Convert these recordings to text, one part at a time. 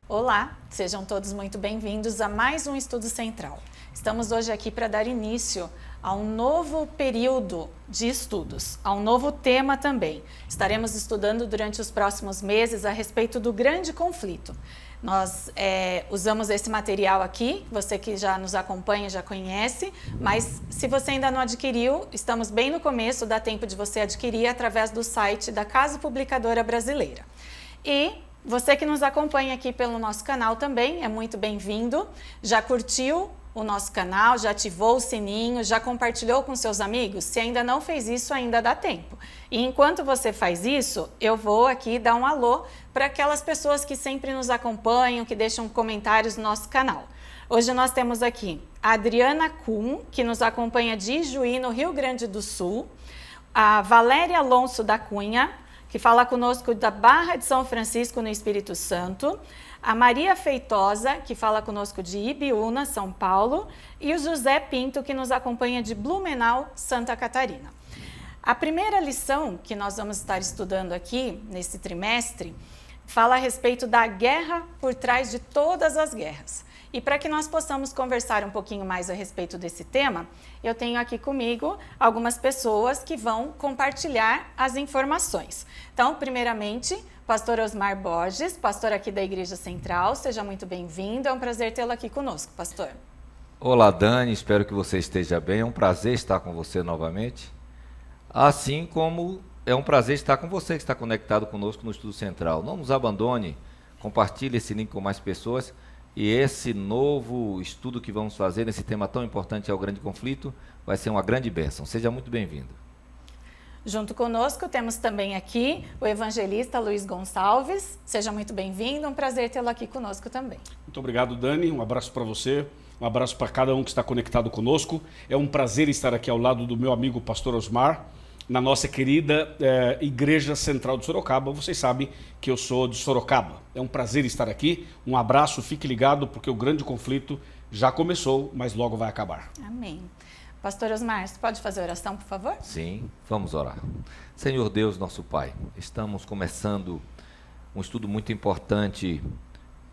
Olá, sejam todos muito bem-vindos a mais um Estudo Central. Estamos hoje aqui para dar início a um novo período de estudos, a um novo tema também. Estaremos estudando durante os próximos meses a respeito do grande conflito. Nós usamos esse material aqui, você que já nos acompanha já conhece, mas se você ainda não adquiriu, estamos bem no começo, dá tempo de você adquirir através do site da Casa Publicadora Brasileira. E você que nos acompanha aqui pelo nosso canal também é muito bem-vindo. Já curtiu o nosso canal, já ativou o sininho, já compartilhou com seus amigos? Se ainda não fez isso, ainda dá tempo. E enquanto você faz isso, eu vou aqui dar um alô para aquelas pessoas que sempre nos acompanham, que deixam comentários no nosso canal. Hoje nós temos aqui a Adriana Kuhn, que nos acompanha de Ijuí, no Rio Grande do Sul, a Valéria Alonso da Cunha, que fala conosco da Barra de São Francisco, no Espírito Santo, a Maria Feitosa, que fala conosco de Ibiúna, São Paulo, e o José Pinto, que nos acompanha de Blumenau, Santa Catarina. A primeira lição que nós vamos estar estudando aqui, nesse trimestre, fala a respeito da guerra por trás de todas as guerras. E para que nós possamos conversar um pouquinho mais a respeito desse tema, eu tenho aqui comigo algumas pessoas que vão compartilhar as informações. Então, primeiramente, pastor Osmar Borges, pastor aqui da Igreja Central, seja muito bem-vindo, é um prazer tê-lo aqui conosco, pastor. Olá, Dani, espero que você esteja bem, é um prazer estar com você novamente, assim como é um prazer estar com você que está conectado conosco no Estudo Central. Não nos abandone, compartilhe esse link com mais pessoas. E esse novo estudo que vamos fazer nesse tema tão importante, é o grande conflito, vai ser uma grande bênção. Seja muito bem-vindo. Junto conosco temos também aqui o evangelista Luiz Gonçalves. Seja muito bem-vindo, é um prazer tê-lo aqui conosco também. Muito obrigado, Dani. Um abraço para você, um abraço para cada um que está conectado conosco. É um prazer estar aqui ao lado do meu amigo pastor Osmar, na nossa querida Igreja Central de Sorocaba. Vocês sabem que eu sou de Sorocaba. É um prazer estar aqui. Um abraço, fique ligado, porque o grande conflito já começou, mas logo vai acabar. Amém. Pastor Osmar, você pode fazer a oração, por favor? Sim, vamos orar. Senhor Deus, nosso Pai, estamos começando um estudo muito importante,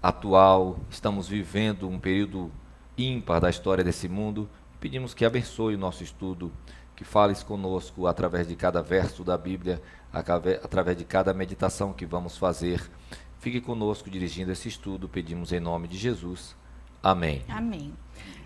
atual. Estamos vivendo um período ímpar da história desse mundo. Pedimos que abençoe o nosso estudo, que fales conosco através de cada verso da Bíblia, através de cada meditação que vamos fazer. Fique conosco dirigindo esse estudo, pedimos em nome de Jesus. Amém. Amém.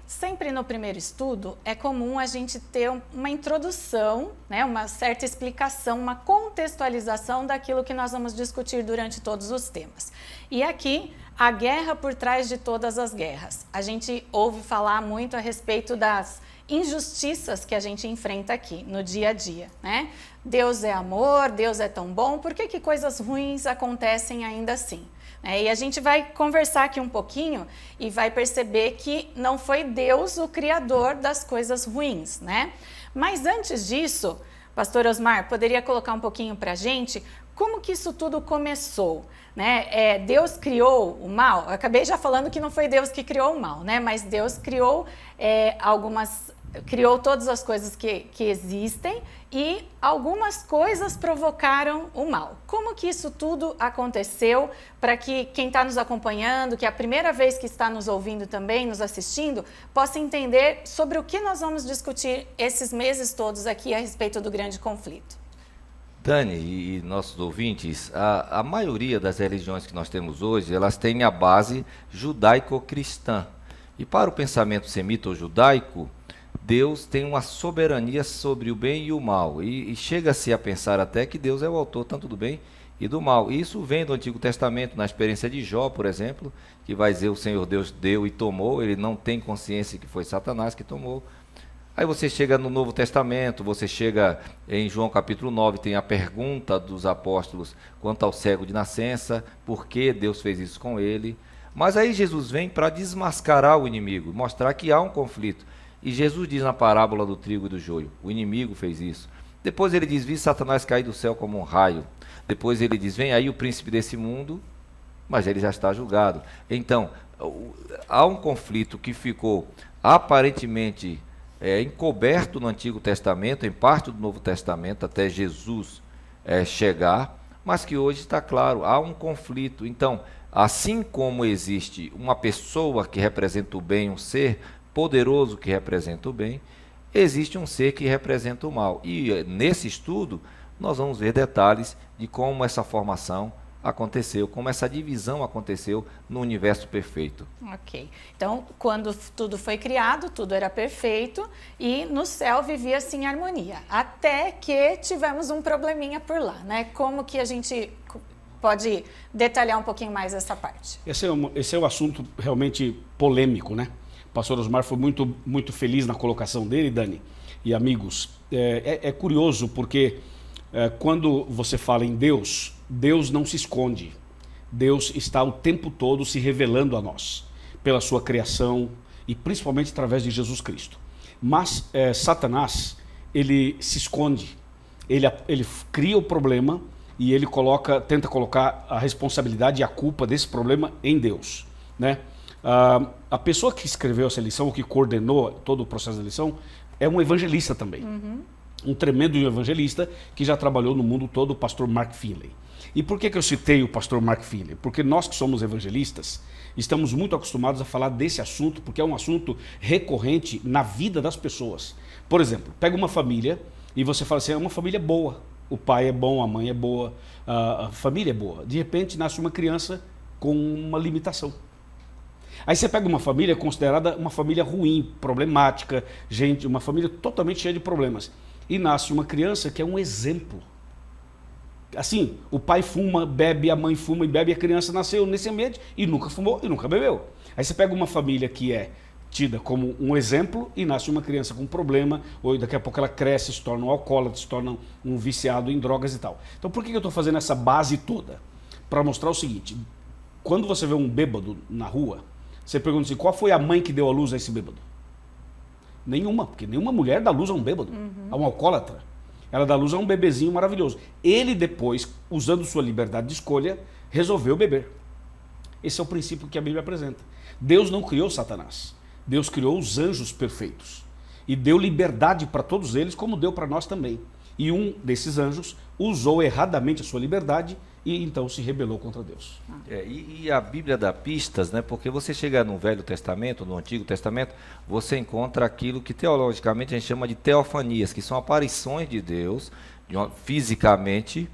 Sempre no primeiro estudo é comum a gente ter uma introdução, né, uma certa explicação, uma contextualização daquilo que nós vamos discutir durante todos os temas. E aqui, a guerra por trás de todas as guerras. A gente ouve falar muito a respeito das injustiças que a gente enfrenta aqui no dia a dia, né? Deus é amor, Deus é tão bom, por que coisas ruins acontecem ainda assim? E a gente vai conversar aqui um pouquinho e vai perceber que não foi Deus o criador das coisas ruins, né? Mas antes disso, pastor Osmar, poderia colocar um pouquinho para a gente como que isso tudo começou, né? Deus criou o mal? Eu acabei já falando que não foi Deus que criou o mal, né? Mas Deus criou criou todas as coisas que existem e algumas coisas provocaram o mal. Como que isso tudo aconteceu para que quem está nos acompanhando, que é a primeira vez que está nos ouvindo também, nos assistindo, possa entender sobre o que nós vamos discutir esses meses todos aqui a respeito do grande conflito? Dani e nossos ouvintes, a maioria das religiões que nós temos hoje, elas têm a base judaico-cristã. E para o pensamento semita ou judaico, Deus tem uma soberania sobre o bem e o mal, e chega-se a pensar até que Deus é o autor tanto do bem e do mal. E isso vem do Antigo Testamento, na experiência de Jó, por exemplo, que vai dizer: o Senhor Deus deu e tomou, ele não tem consciência que foi Satanás que tomou. Aí você chega no Novo Testamento, você chega em João capítulo 9, tem a pergunta dos apóstolos quanto ao cego de nascença, por que Deus fez isso com ele. Mas aí Jesus vem para desmascarar o inimigo, mostrar que há um conflito. E Jesus diz na parábola do trigo e do joio: o inimigo fez isso. Depois ele diz: vi Satanás cair do céu como um raio. Depois ele diz: vem aí o príncipe desse mundo, mas ele já está julgado. Então, há um conflito que ficou aparentemente encoberto no Antigo Testamento, em parte do Novo Testamento, até Jesus chegar, mas que hoje está claro, há um conflito. Então, assim como existe uma pessoa que representa o bem, um ser poderoso que representa o bem, existe um ser que representa o mal. E nesse estudo nós vamos ver detalhes de como essa formação aconteceu, como essa divisão aconteceu no universo perfeito. Ok. Então, quando tudo foi criado, tudo era perfeito e no céu vivia assim em harmonia. Até que tivemos um probleminha por lá, né? Como que a gente pode detalhar um pouquinho mais essa parte? Esse é um assunto realmente polêmico, né? O pastor Osmar foi muito feliz na colocação dele, Dani, e amigos. É curioso porque quando você fala em Deus, Deus não se esconde. Deus está o tempo todo se revelando a nós, pela sua criação e principalmente através de Jesus Cristo. Mas Satanás, ele se esconde, ele cria o problema e ele tenta colocar a responsabilidade e a culpa desse problema em Deus, né? A pessoa que escreveu essa lição, ou que coordenou todo o processo da lição, é um evangelista também. Um tremendo evangelista que já trabalhou no mundo todo, o pastor Mark Finley. E por que eu citei o pastor Mark Finley? Porque nós que somos evangelistas, estamos muito acostumados a falar desse assunto, porque é um assunto recorrente na vida das pessoas. Por exemplo, pega uma família e você fala assim, é uma família boa. O pai é bom, a mãe é boa, a família é boa. De repente nasce uma criança com uma limitação. Aí você pega uma família considerada uma família ruim, problemática, uma família totalmente cheia de problemas. E nasce uma criança que é um exemplo. Assim, o pai fuma, bebe, a mãe fuma e bebe, a criança nasceu nesse ambiente e nunca fumou e nunca bebeu. Aí você pega uma família que é tida como um exemplo e nasce uma criança com problema, ou daqui a pouco ela cresce, se torna um alcoólatra, se torna um viciado em drogas e tal. Então por que eu estou fazendo essa base toda? Para mostrar o seguinte, quando você vê um bêbado na rua, você pergunta assim, qual foi a mãe que deu a luz a esse bêbado? Nenhuma, porque nenhuma mulher dá luz a um bêbado, a um alcoólatra. Ela dá luz a um bebezinho maravilhoso. Ele depois, usando sua liberdade de escolha, resolveu beber. Esse é o princípio que a Bíblia apresenta. Deus não criou Satanás. Deus criou os anjos perfeitos. E deu liberdade para todos eles, como deu para nós também. E um desses anjos usou erradamente a sua liberdade e então se rebelou contra Deus. E a Bíblia dá pistas, né? Porque você chega no Velho Testamento, no Antigo Testamento, você encontra aquilo que teologicamente a gente chama de teofanias, que são aparições de Deus fisicamente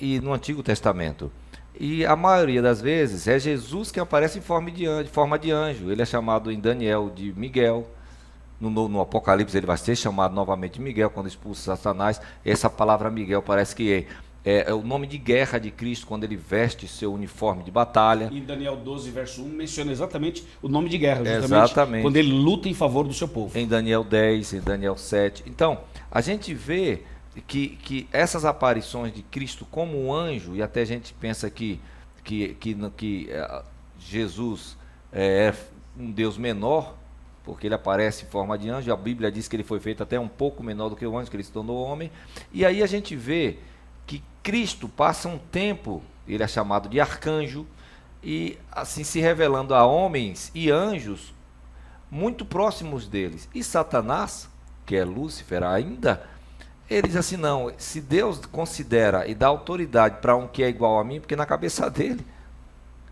e no Antigo Testamento. E a maioria das vezes é Jesus que aparece em forma de anjo. Ele é chamado em Daniel de Miguel. No Apocalipse ele vai ser chamado novamente de Miguel quando expulsa Satanás. Essa palavra Miguel parece que é o nome de guerra de Cristo quando ele veste seu uniforme de batalha. E Daniel 12, verso 1 menciona exatamente o nome de guerra, justamente exatamente. Quando ele luta em favor do seu povo. Em Daniel 10, em Daniel 7. Então, a gente vê que essas aparições de Cristo como um anjo, e até a gente pensa que Jesus é um Deus menor, porque ele aparece em forma de anjo, a Bíblia diz que ele foi feito até um pouco menor do que o anjo, que ele se tornou homem, e aí a gente vê que Cristo passa um tempo, ele é chamado de arcanjo, e assim se revelando a homens e anjos muito próximos deles. E Satanás, que é Lúcifer ainda, ele diz assim, não, se Deus considera e dá autoridade para um que é igual a mim, porque na cabeça dele,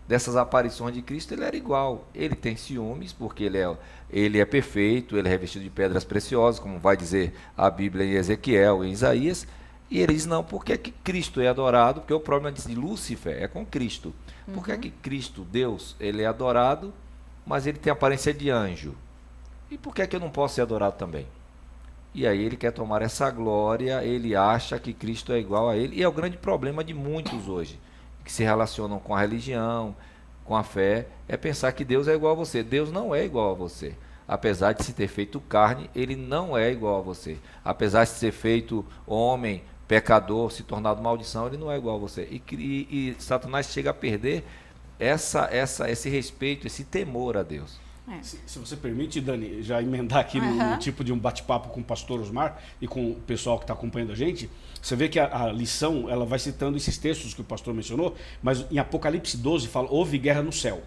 dessas aparições de Cristo, ele era igual. Ele tem ciúmes, porque ele é perfeito, ele é revestido de pedras preciosas, como vai dizer a Bíblia em Ezequiel, em Isaías. E ele diz, não, por que Cristo é adorado? Porque o problema de Lúcifer é com Cristo. Por que Cristo, Deus, ele é adorado, mas ele tem aparência de anjo? E por que eu não posso ser adorado também? E aí ele quer tomar essa glória, ele acha que Cristo é igual a ele. E é o grande problema de muitos hoje, que se relacionam com a religião, com a fé, é pensar que Deus é igual a você. Deus não é igual a você. Apesar de se ter feito carne, ele não é igual a você. Apesar de ser feito homem, pecador, se tornado maldição, ele não é igual a você. E Satanás chega a perder esse respeito, esse temor a Deus. Se você permite, Dani, já emendar aqui no tipo de um bate-papo com o pastor Osmar e com o pessoal que está acompanhando a gente, você vê que a lição ela vai citando esses textos que o pastor mencionou, mas em Apocalipse 12 fala, houve guerra no céu.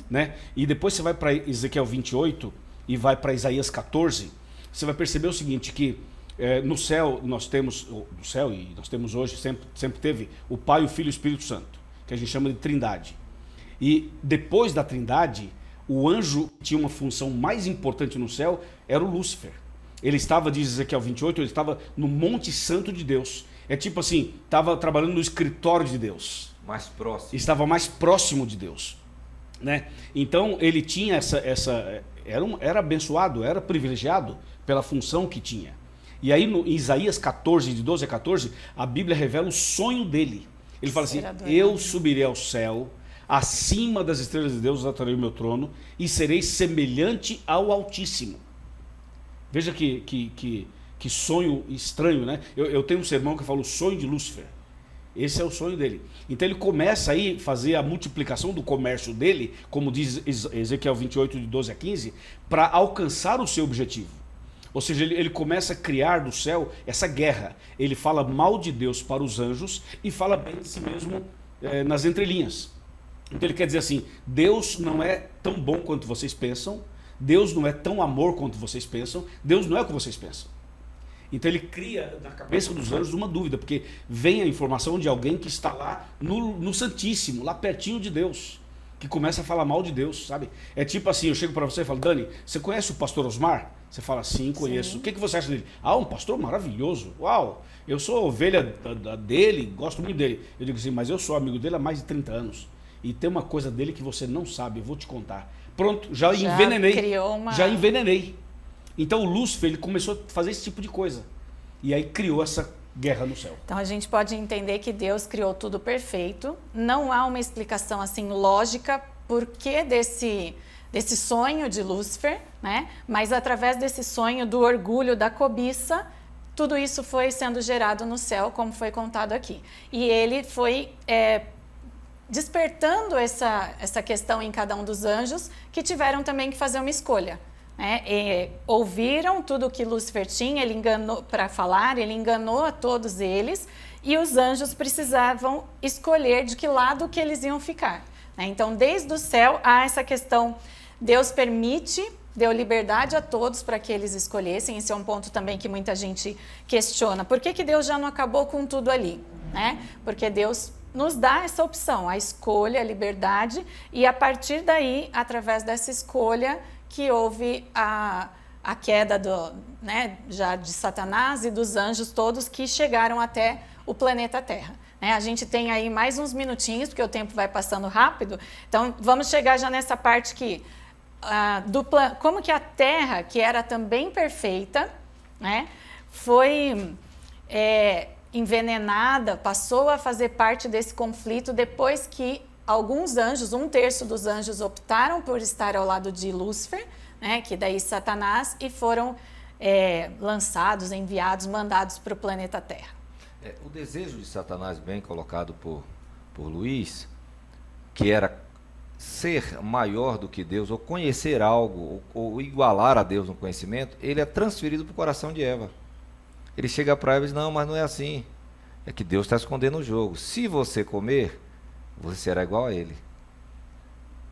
Né? E depois você vai para Ezequiel 28 e vai para Isaías 14, você vai perceber o seguinte, que no céu nós temos, e nós temos hoje, sempre teve o Pai, o Filho e o Espírito Santo. que a gente chama de trindade. E depois da trindade, o anjo que tinha uma função mais importante no céu era o Lúcifer. Ele estava, diz Ezequiel 28, ele estava no Monte Santo de Deus. É tipo assim, estava trabalhando no escritório de Deus. Mais próximo. Estava mais próximo de Deus, né? Então ele tinha era abençoado, era privilegiado pela função que tinha. E aí em Isaías 14, de 12 a 14, a Bíblia revela o sonho dele. Ele fala assim, eu subirei ao céu, acima das estrelas de Deus exaltarei o meu trono e serei semelhante ao Altíssimo. Veja que sonho estranho, né? Eu tenho um sermão que fala o sonho de Lúcifer. Esse é o sonho dele. Então ele começa aí a fazer a multiplicação do comércio dele, como diz Ezequiel 28, de 12 a 15, para alcançar o seu objetivo. Ou seja, ele começa a criar do céu essa guerra. Ele fala mal de Deus para os anjos e fala bem de si mesmo nas entrelinhas. Então ele quer dizer assim, Deus não é tão bom quanto vocês pensam, Deus não é tão amor quanto vocês pensam, Deus não é o que vocês pensam. Então ele cria na cabeça dos anjos uma dúvida, porque vem a informação de alguém que está lá no Santíssimo, lá pertinho de Deus, que começa a falar mal de Deus, sabe? É tipo assim, eu chego para você e falo, Dani, você conhece o pastor Osmar? Você fala, sim, conheço. Sim. O que você acha dele? Ah, um pastor maravilhoso. Uau, eu sou ovelha dele, gosto muito dele. Eu digo assim, mas eu sou amigo dele há mais de 30 anos. E tem uma coisa dele que você não sabe, eu vou te contar. Pronto, já envenenei. Já envenenei. Então o Lúcifer, ele começou a fazer esse tipo de coisa. E aí criou essa guerra no céu. Então a gente pode entender que Deus criou tudo perfeito. Não há uma explicação assim lógica por que desse sonho de Lúcifer, né? Mas através desse sonho do orgulho, da cobiça, tudo isso foi sendo gerado no céu, como foi contado aqui. E ele foi despertando essa questão em cada um dos anjos, que tiveram também que fazer uma escolha. Ouviram tudo o que Lúcifer tinha, ele enganou para falar, ele enganou a todos eles, e os anjos precisavam escolher de que lado que eles iam ficar. Então, desde o céu, há essa questão, Deus deu liberdade a todos para que eles escolhessem. Esse é um ponto também que muita gente questiona. Por que Deus já não acabou com tudo ali? Porque Deus nos dá essa opção, a escolha, a liberdade, e a partir daí, através dessa escolha, que houve a queda já de Satanás e dos anjos todos que chegaram até o planeta Terra. A gente tem aí mais uns minutinhos, porque o tempo vai passando rápido, então vamos chegar já nessa parte que como que a Terra, que era também perfeita, foi envenenada, passou a fazer parte desse conflito depois que alguns anjos, 1/3 dos anjos optaram por estar ao lado de Lúcifer, que daí Satanás, e foram lançados, enviados, mandados para o planeta Terra. O desejo de Satanás, bem colocado por Luiz, que era ser maior do que Deus, ou conhecer algo, ou igualar a Deus no conhecimento, ele é transferido para o coração de Eva. Ele chega para Eva e diz, não, mas não é assim. É que Deus está escondendo o jogo. Se você comer, você será igual a ele.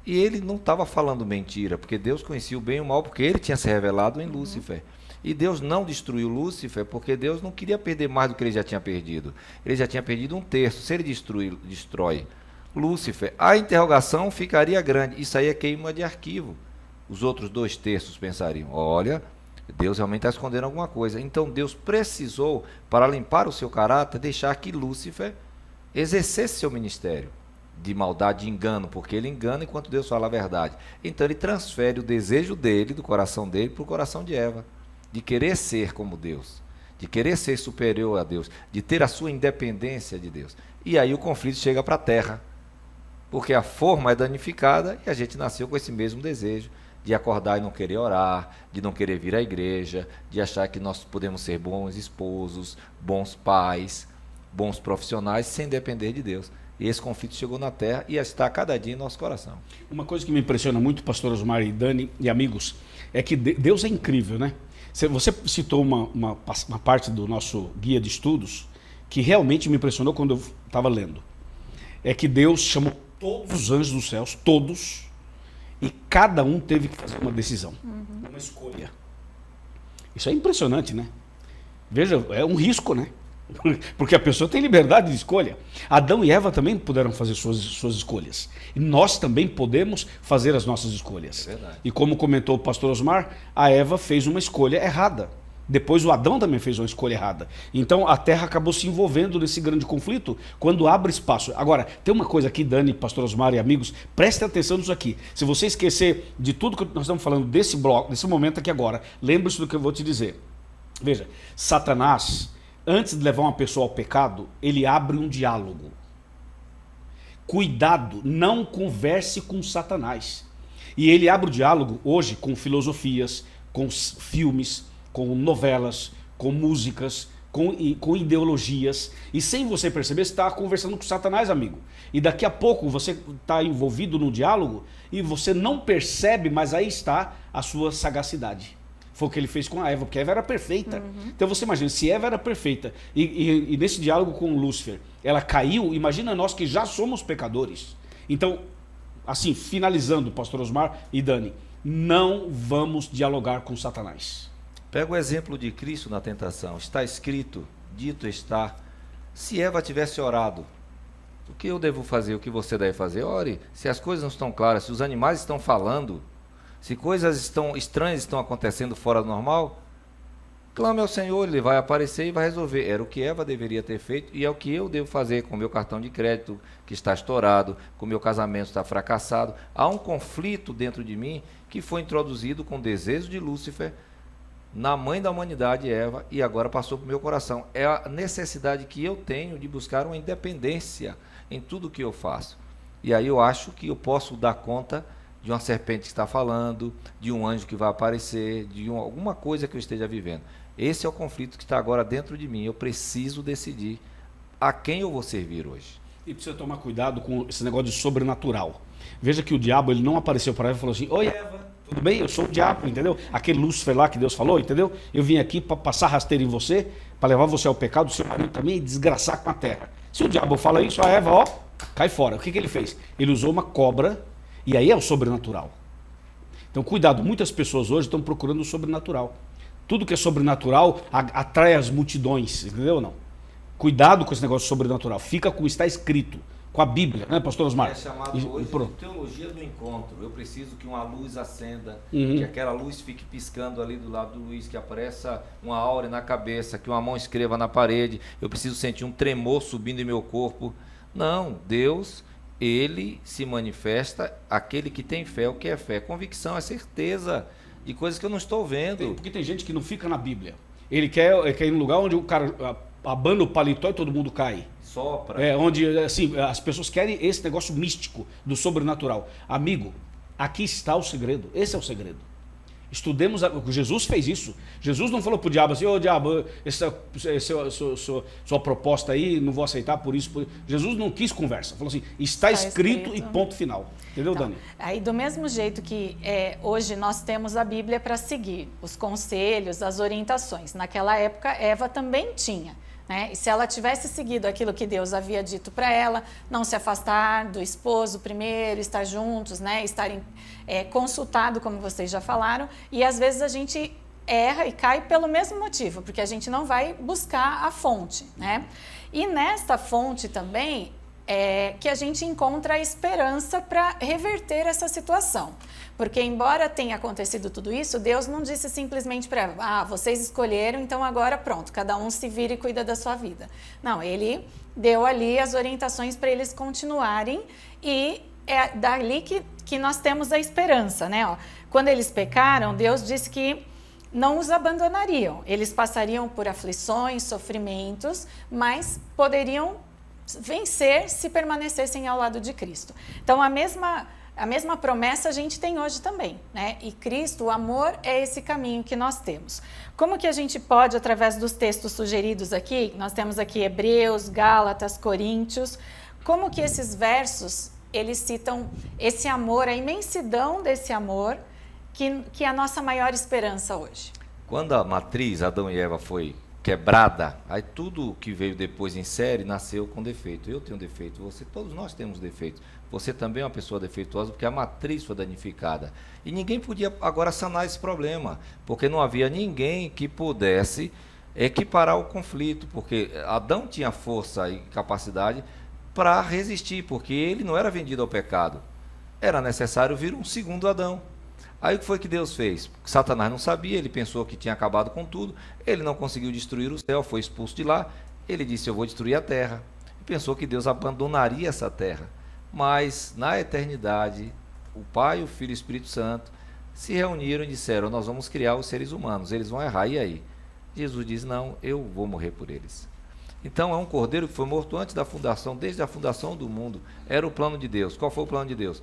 E ele não estava falando mentira, porque Deus conhecia o bem e o mal, porque ele tinha se revelado em Lúcifer. E Deus não destruiu Lúcifer, porque Deus não queria perder mais do que ele já tinha perdido. Ele já tinha perdido 1/3. Se ele destrói Lúcifer, a interrogação ficaria grande. Isso aí é queima de arquivo. Os outros 2/3 pensariam, olha, Deus realmente está escondendo alguma coisa. Então Deus precisou, para limpar o seu caráter, deixar que Lúcifer exercesse seu ministério de maldade, de engano, porque ele engana enquanto Deus fala a verdade. Então ele transfere o desejo dele, do coração dele, para o coração de Eva, de querer ser como Deus, de querer ser superior a Deus, de ter a sua independência de Deus. E aí o conflito chega para a terra, porque a forma é danificada e a gente nasceu com esse mesmo desejo de acordar e não querer orar, de não querer vir à igreja, de achar que nós podemos ser bons esposos, bons pais, bons profissionais, sem depender de Deus. E esse conflito chegou na terra e está cada dia em nosso coração. Uma coisa que me impressiona muito, pastor Osmar e Dani e amigos, é que Deus é incrível, né? Você citou uma parte do nosso guia de estudos que realmente me impressionou quando eu estava lendo. É que Deus chamou todos os anjos dos céus, todos, e cada um teve que fazer uma decisão, uma escolha. Isso é impressionante, né? Veja, é um risco, né? Porque a pessoa tem liberdade de escolha. Adão e Eva também puderam fazer suas escolhas. E nós também podemos fazer as nossas escolhas. É verdade. E como comentou o pastor Osmar, a Eva fez uma escolha errada. Depois o Adão também fez uma escolha errada. Então a terra acabou se envolvendo nesse grande conflito quando abre espaço. Agora, tem uma coisa aqui, Dani, pastor Osmar e amigos, prestem atenção nisso aqui. Se você esquecer de tudo que nós estamos falando desse bloco, desse momento aqui agora, lembre-se do que eu vou te dizer. Veja, Satanás, antes de levar uma pessoa ao pecado, ele abre um diálogo. Cuidado, não converse com Satanás. E ele abre o diálogo hoje com filosofias, com filmes, com novelas, com músicas, com ideologias. E sem você perceber, você está conversando com Satanás, amigo. E daqui a pouco você está envolvido no diálogo e você não percebe, mas aí está a sua sagacidade. Foi o que ele fez com a Eva, porque a Eva era perfeita. Então você imagina, se Eva era perfeita e nesse diálogo com Lúcifer, ela caiu, imagina nós que já somos pecadores. Então, assim, finalizando, pastor Osmar e Dani, não vamos dialogar com Satanás. Pega o exemplo de Cristo na tentação. Está escrito, dito está. Se Eva tivesse orado, o que eu devo fazer, o que você deve fazer? Ore. Se as coisas não estão claras, se os animais estão falando, se coisas estranhas estão acontecendo fora do normal, clame ao Senhor, Ele vai aparecer e vai resolver. Era o que Eva deveria ter feito e é o que eu devo fazer com o meu cartão de crédito que está estourado, com o meu casamento está fracassado. Há um conflito dentro de mim que foi introduzido com o desejo de Lúcifer na mãe da humanidade, Eva, e agora passou para o meu coração. É a necessidade que eu tenho de buscar uma independência em tudo que eu faço. E aí eu acho que eu posso dar conta de uma serpente que está falando, de um anjo que vai aparecer, de alguma coisa que eu esteja vivendo. Esse é o conflito que está agora dentro de mim. Eu preciso decidir a quem eu vou servir hoje. E precisa tomar cuidado com esse negócio de sobrenatural. Veja que o diabo ele não apareceu para Eva e falou assim: oi Eva, tudo bem? Eu sou o diabo, entendeu? Aquele Lúcifer lá que Deus falou, entendeu? Eu vim aqui para passar rasteiro em você, para levar você ao pecado, o seu marido também, e desgraçar com a terra. Se o diabo fala isso, a Eva, ó, cai fora. O que ele fez? Ele usou uma cobra, e aí é o sobrenatural. Então cuidado, muitas pessoas hoje estão procurando o sobrenatural. Tudo que é sobrenatural atrai as multidões, entendeu ou não? Cuidado com esse negócio sobrenatural. Fica com o que está escrito, com a Bíblia, né, pastor Osmar? É chamado hoje de teologia do encontro. Eu preciso que uma luz acenda, que aquela luz fique piscando ali do lado do Luiz, que apareça uma áurea na cabeça, que uma mão escreva na parede. Eu preciso sentir um tremor subindo em meu corpo. Não, Deus, Ele se manifesta, aquele que tem fé. O que é fé? Convicção, é certeza de coisas que eu não estou vendo. Porque tem gente que não fica na Bíblia. Ele quer ir num lugar onde o cara abana o paletó e todo mundo cai. Sopra. Onde assim, as pessoas querem esse negócio místico do sobrenatural. Amigo, aqui está o segredo. Esse é o segredo. Estudemos. Jesus fez isso. Jesus não falou pro diabo assim: ô diabo, essa sua proposta aí, não vou aceitar por isso. Jesus não quis conversa. Falou assim: está escrito e ponto final. Entendeu, então, Dani? Aí, do mesmo jeito que hoje nós temos a Bíblia para seguir, os conselhos, as orientações. Naquela época, Eva também tinha. Né? E se ela tivesse seguido aquilo que Deus havia dito para ela, não se afastar do esposo primeiro, estar juntos, né? Estarem consultado, como vocês já falaram, e às vezes a gente erra e cai pelo mesmo motivo, porque a gente não vai buscar a fonte, né? E nesta fonte também que a gente encontra a esperança para reverter essa situação. Porque embora tenha acontecido tudo isso, Deus não disse simplesmente para ela: vocês escolheram, então agora pronto, cada um se vira e cuida da sua vida. Não, Ele deu ali as orientações para eles continuarem e é dali que nós temos a esperança, né? Ó, quando eles pecaram, Deus disse que não os abandonariam. Eles passariam por aflições, sofrimentos, mas poderiam vencer se permanecessem ao lado de Cristo. Então, a mesma promessa a gente tem hoje também, né? E Cristo, o amor, é esse caminho que nós temos. Como que a gente pode, através dos textos sugeridos aqui, nós temos aqui Hebreus, Gálatas, Coríntios, como que esses versos, eles citam esse amor, a imensidão desse amor, que é a nossa maior esperança hoje. Quando a matriz, Adão e Eva, foi quebrada, aí tudo que veio depois em série nasceu com defeito. Eu tenho defeito, todos nós temos defeitos. Você também é uma pessoa defeituosa porque a matriz foi danificada. E ninguém podia agora sanar esse problema, porque não havia ninguém que pudesse equiparar o conflito, porque Adão tinha força e capacidade para resistir, porque ele não era vendido ao pecado. Era necessário vir um segundo Adão. Aí o que foi que Deus fez? Satanás não sabia, ele pensou que tinha acabado com tudo, ele não conseguiu destruir o céu, foi expulso de lá, ele disse, eu vou destruir a terra. E pensou que Deus abandonaria essa terra. Mas, na eternidade, o Pai, o Filho e o Espírito Santo se reuniram e disseram, nós vamos criar os seres humanos, eles vão errar, e aí? Jesus diz, não, eu vou morrer por eles. Então é um cordeiro que foi morto antes da fundação, desde a fundação do mundo. Era o plano de Deus. Qual foi o plano de Deus?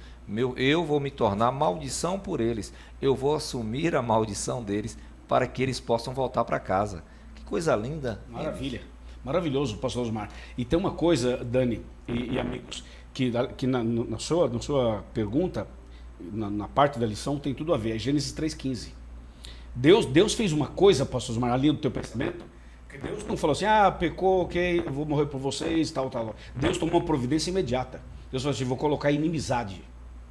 Eu vou me tornar maldição por eles. Eu vou assumir a maldição deles para que eles possam voltar para casa. Que coisa linda. Maravilha. Maravilhoso, pastor Osmar. E tem uma coisa, Dani e amigos, que na sua pergunta, na parte da lição, tem tudo a ver. É Gênesis 3,15. Deus fez uma coisa, pastor Osmar, ali do teu pensamento. Deus não falou assim, pecou, ok, eu vou morrer por vocês, tal. Deus tomou uma providência imediata. Deus falou assim, vou colocar inimizade.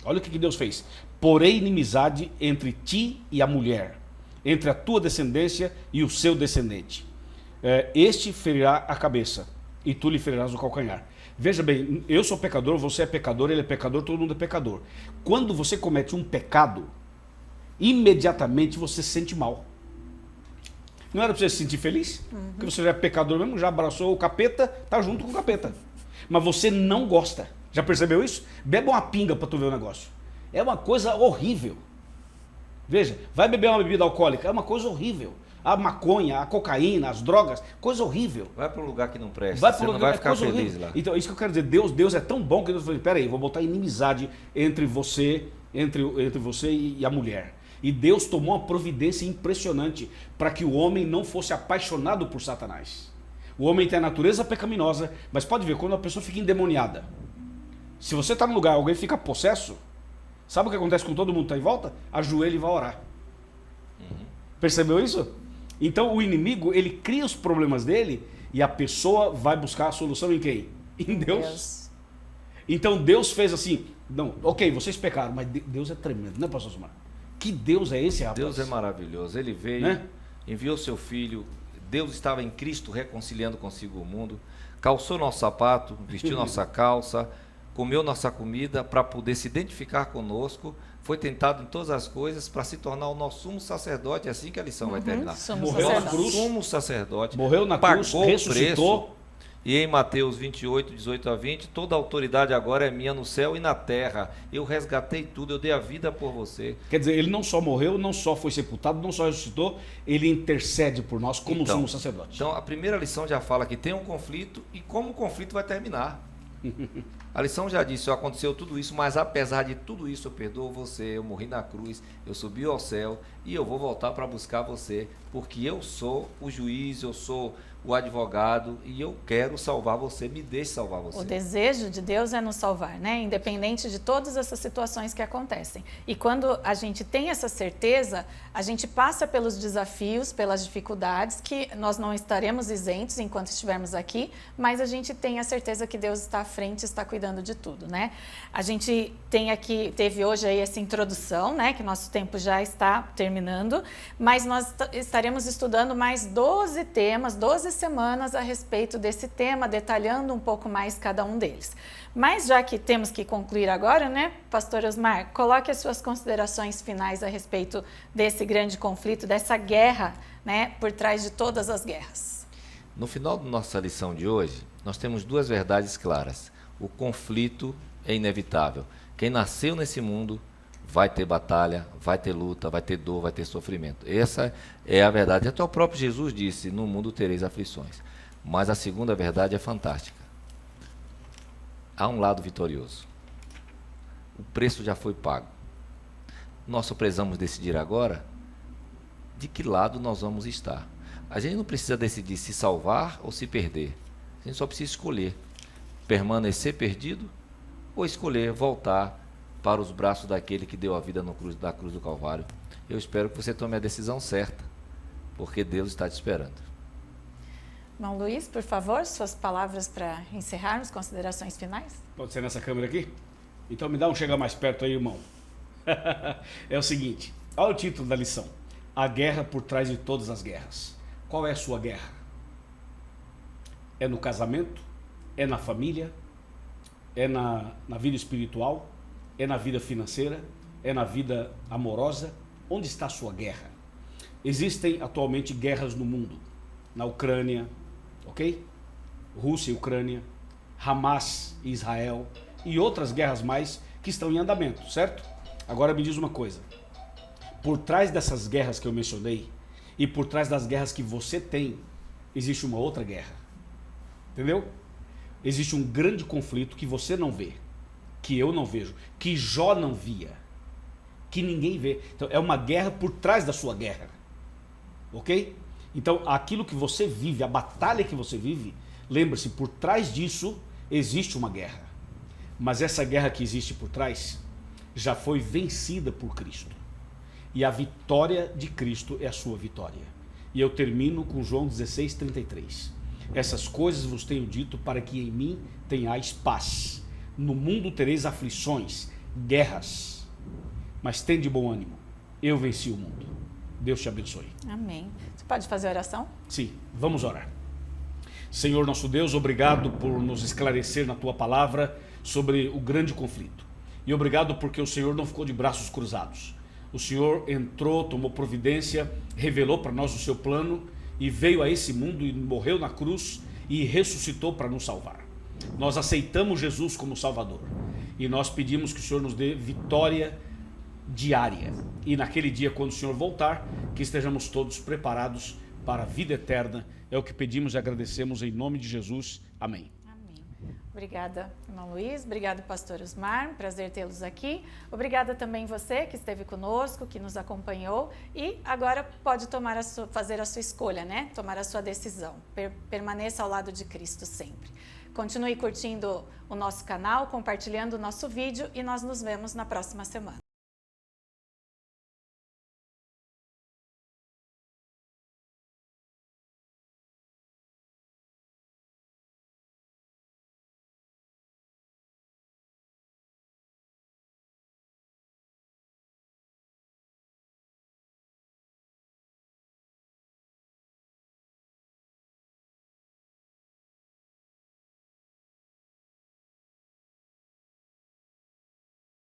Olha o que Deus fez. Porém inimizade entre ti e a mulher, entre a tua descendência e o seu descendente. Este ferirá a cabeça e tu lhe ferirás o calcanhar. Veja bem, eu sou pecador, você é pecador, ele é pecador, todo mundo é pecador. Quando você comete um pecado, imediatamente você se sente mal. Não era para você se sentir feliz? Porque você já é pecador mesmo, já abraçou o capeta, tá junto com o capeta. Mas você não gosta. Já percebeu isso? Beba uma pinga para tu ver o negócio. É uma coisa horrível. Veja, vai beber uma bebida alcoólica, é uma coisa horrível. A maconha, a cocaína, as drogas, coisa horrível. Vai para um lugar que não presta, você não vai ficar feliz horrível. Lá. Então, isso que eu quero dizer, Deus é tão bom que Deus falou, peraí, vou botar inimizade entre você e a mulher. E Deus tomou uma providência impressionante para que o homem não fosse apaixonado por Satanás. O homem tem a natureza pecaminosa, mas pode ver, quando a pessoa fica endemoniada, se você está num lugar, alguém fica possesso, sabe o que acontece com todo mundo que está em volta? Ajoelha e vai orar. Percebeu isso? Então o inimigo, ele cria os problemas dele e a pessoa vai buscar a solução em quem? Em Deus. Então Deus fez assim, não, ok, vocês pecaram, mas Deus é tremendo, né, pastor Osmar? Que Deus é esse, rapaz? Deus é maravilhoso. Ele veio, né? Enviou seu Filho. Deus estava em Cristo reconciliando consigo o mundo. Calçou nosso sapato, vestiu nossa calça, comeu nossa comida para poder se identificar conosco. Foi tentado em todas as coisas para se tornar o nosso sumo sacerdote. É assim que a lição vai terminar. Morreu na cruz. Sumo sacerdote. Morreu na cruz, ressuscitou. Preço. E em Mateus 28, 18 a 20, toda a autoridade agora é minha no céu e na terra. Eu resgatei tudo, eu dei a vida por você. Quer dizer, ele não só morreu, não só foi sepultado, não só ressuscitou, ele intercede por nós como sumo sacerdote. Então, a primeira lição já fala que tem um conflito e como o conflito vai terminar. A lição já disse, aconteceu tudo isso, mas apesar de tudo isso, eu perdoo você, eu morri na cruz, eu subi ao céu e eu vou voltar para buscar você, porque eu sou o juiz, eu sou o advogado e eu quero salvar você, me deixe salvar você. O desejo de Deus é nos salvar, né? Independente de todas essas situações que acontecem. E quando a gente tem essa certeza, a gente passa pelos desafios, pelas dificuldades, que nós não estaremos isentos enquanto estivermos aqui, mas a gente tem a certeza que Deus está à frente, está cuidando de tudo, né? A gente teve hoje aí essa introdução, né? Que nosso tempo já está terminando, mas nós estaremos estudando mais 12 temas, 12 semanas a respeito desse tema, detalhando um pouco mais cada um deles. Mas já que temos que concluir agora, né, pastor Osmar, coloque as suas considerações finais a respeito desse grande conflito, dessa guerra, né, por trás de todas as guerras. No final da nossa lição de hoje, nós temos duas verdades claras. O conflito é inevitável. Quem nasceu nesse mundo vai ter batalha, vai ter luta, vai ter dor, vai ter sofrimento. Essa é a verdade. Até o próprio Jesus disse, no mundo tereis aflições. Mas a segunda verdade é fantástica. Há um lado vitorioso. O preço já foi pago. Nós só precisamos decidir agora de que lado nós vamos estar. A gente não precisa decidir se salvar ou se perder. A gente só precisa escolher permanecer perdido ou escolher voltar para os braços daquele que deu a vida da cruz do Calvário. Eu espero que você tome a decisão certa, porque Deus está te esperando. Irmão Luiz, por favor, suas palavras para encerrarmos, considerações finais? Pode ser nessa câmera aqui? Então me dá um chega mais perto aí, irmão. É o seguinte, olha o título da lição. A guerra por trás de todas as guerras. Qual é a sua guerra? É no casamento? É na família? É na vida espiritual? É na vida financeira? É na vida amorosa? Onde está a sua guerra? Existem atualmente guerras no mundo. Na Ucrânia, ok? Rússia e Ucrânia, Hamas e Israel e outras guerras mais que estão em andamento, certo? Agora me diz uma coisa. Por trás dessas guerras que eu mencionei e por trás das guerras que você tem, existe uma outra guerra. Entendeu? Existe um grande conflito que você não vê, que eu não vejo, que Jó não via, que ninguém vê. Então é uma guerra por trás da sua guerra. Ok? Então aquilo que você vive, a batalha que você vive, lembre-se, por trás disso existe uma guerra. Mas essa guerra que existe por trás já foi vencida por Cristo. E a vitória de Cristo é a sua vitória. E eu termino com João 16:33. Essas coisas vos tenho dito para que em mim tenhais paz. No mundo tereis aflições, guerras, mas tende bom ânimo. Eu venci o mundo. Deus te abençoe. Amém. Você pode fazer a oração? Sim, vamos orar. Senhor nosso Deus, obrigado por nos esclarecer na tua palavra sobre o grande conflito. E obrigado porque o Senhor não ficou de braços cruzados. O Senhor entrou, tomou providência, revelou para nós o seu plano e veio a esse mundo e morreu na cruz e ressuscitou para nos salvar. Nós aceitamos Jesus como Salvador e nós pedimos que o Senhor nos dê vitória diária. E naquele dia, quando o Senhor voltar, que estejamos todos preparados para a vida eterna. É o que pedimos e agradecemos em nome de Jesus. Amém. Obrigada, irmão Luiz. Obrigada, pastor Osmar. Prazer tê-los aqui. Obrigada também você que esteve conosco, que nos acompanhou. E agora pode fazer a sua escolha, né? Tomar a sua decisão. Permaneça ao lado de Cristo sempre. Continue curtindo o nosso canal, compartilhando o nosso vídeo e nós nos vemos na próxima semana.